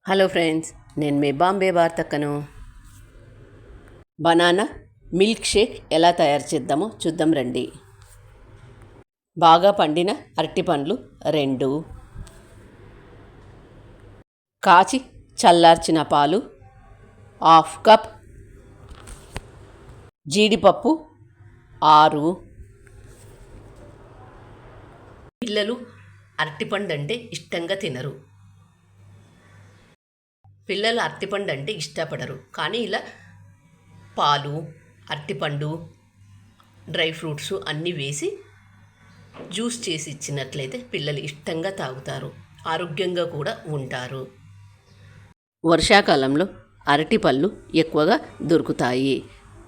Hello friends, నేను మీ Bombay వార్తక్కను. Banana milk shake ఎలా తయారు చేద్దామో చూద్దాం రండి. బాగా పండిన అరటిపండ్లు 2, కాచి చల్లార్చిన పాలు 1/2 కప్, జీడిపప్పు 6. పిల్లలు అరటిపండు అంటే ఇష్టంగా తినరు. పిల్లలు అరటిపండు అంటే ఇష్టపడరు. కానీ ఇలా పాలు, అరటిపండు, డ్రై ఫ్రూట్స్ అన్నీ వేసి జ్యూస్ చేసి ఇచ్చినట్లయితే పిల్లలు ఇష్టంగా తాగుతారు, ఆరోగ్యంగా కూడా ఉంటారు. వర్షాకాలంలో అరటిపళ్ళు ఎక్కువగా దొరుకుతాయి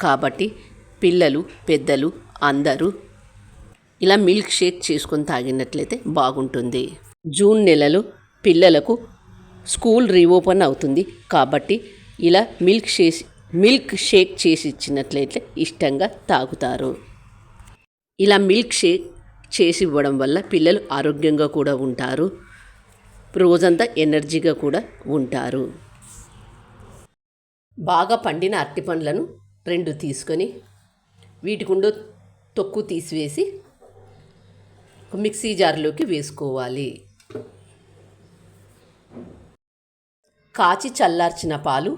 కాబట్టి పిల్లలు, పెద్దలు అందరూ ఇలా మిల్క్ షేక్ చేసుకొని తాగినట్లయితే బాగుంటుంది. జూన్ నెలలో పిల్లలకు స్కూల్ రీఓపెన్ అవుతుంది కాబట్టి ఇలా మిల్క్ షేక్ చేసి ఇచ్చినట్లయితే ఇష్టంగా తాగుతారు. ఇలా మిల్క్ షేక్ చేసి ఇవ్వడం వల్ల పిల్లలు ఆరోగ్యంగా కూడా ఉంటారు, రోజంతా ఎనర్జీగా కూడా ఉంటారు. బాగా పండిన అరటిపండ్లను 2 తీసుకొని వీటికుండో తొక్కు తీసివేసి మిక్సీ జార్లోకి వేసుకోవాలి. కాచి చల్లార్చిన పాలు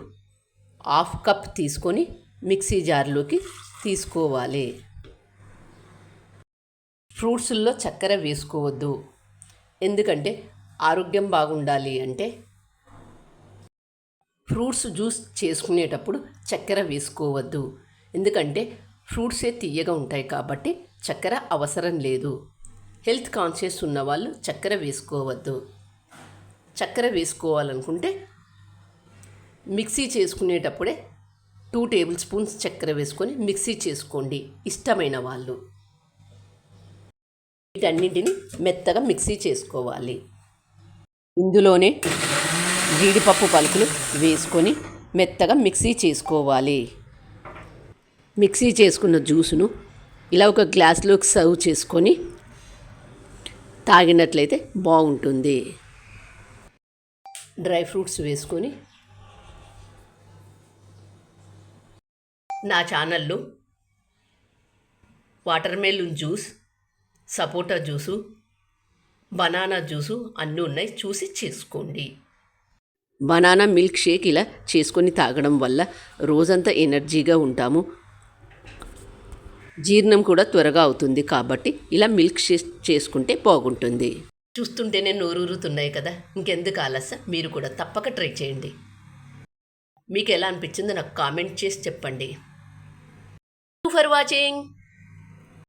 1/2 కప్ తీసుకొని మిక్సీ జార్లోకి తీసుకోవాలి. ఫ్రూట్స్లో చక్కెర వేసుకోవద్దు, ఎందుకంటే ఆరోగ్యం బాగుండాలి అంటే ఫ్రూట్స్ జ్యూస్ చేసుకునేటప్పుడు చక్కెర వేసుకోవద్దు, ఎందుకంటే ఫ్రూట్సే తీయగా ఉంటాయి కాబట్టి చక్కెర అవసరం లేదు. హెల్త్ కాన్షియస్ ఉన్నవాళ్ళు చక్కెర వేసుకోవద్దు. చక్కెర వేసుకోవాలనుకుంటే మిక్సీ చేసుకునేటప్పుడే 2 టేబుల్ స్పూన్స్ చక్కెర వేసుకొని మిక్సీ చేసుకోండి ఇష్టమైన వాళ్ళు. వీటన్నింటిని మెత్తగా మిక్సీ చేసుకోవాలి. ఇందులోనే జీడిపప్పు పలుకులు వేసుకొని మెత్తగా మిక్సీ చేసుకోవాలి. మిక్సీ చేసుకున్న జ్యూసును ఇలా ఒక గ్లాస్లోకి సర్వ్ చేసుకొని తాగినట్లయితే బాగుంటుంది. డ్రై ఫ్రూట్స్ వేసుకొని నా ఛానల్లో వాటర్మెలన్ జ్యూస్, సపోటా జ్యూసు, బనానా జ్యూసు అన్నీ ఉన్నాయి, చూసి చేసుకోండి. బనానా మిల్క్ షేక్ ఇలా చేసుకొని తాగడం వల్ల రోజంతా ఎనర్జీగా ఉంటాము, జీర్ణం కూడా త్వరగా అవుతుంది కాబట్టి ఇలా మిల్క్ షేక్ చేసుకుంటే బాగుంటుంది. చూస్తుంటేనే నోరూరుతున్నాయి కదా, ఇంకెందుకు ఆలస్యం, మీరు కూడా తప్పక ట్రై చేయండి. మీకు ఎలా అనిపించిందో నాకు కామెంట్ చేసి చెప్పండి. For watching.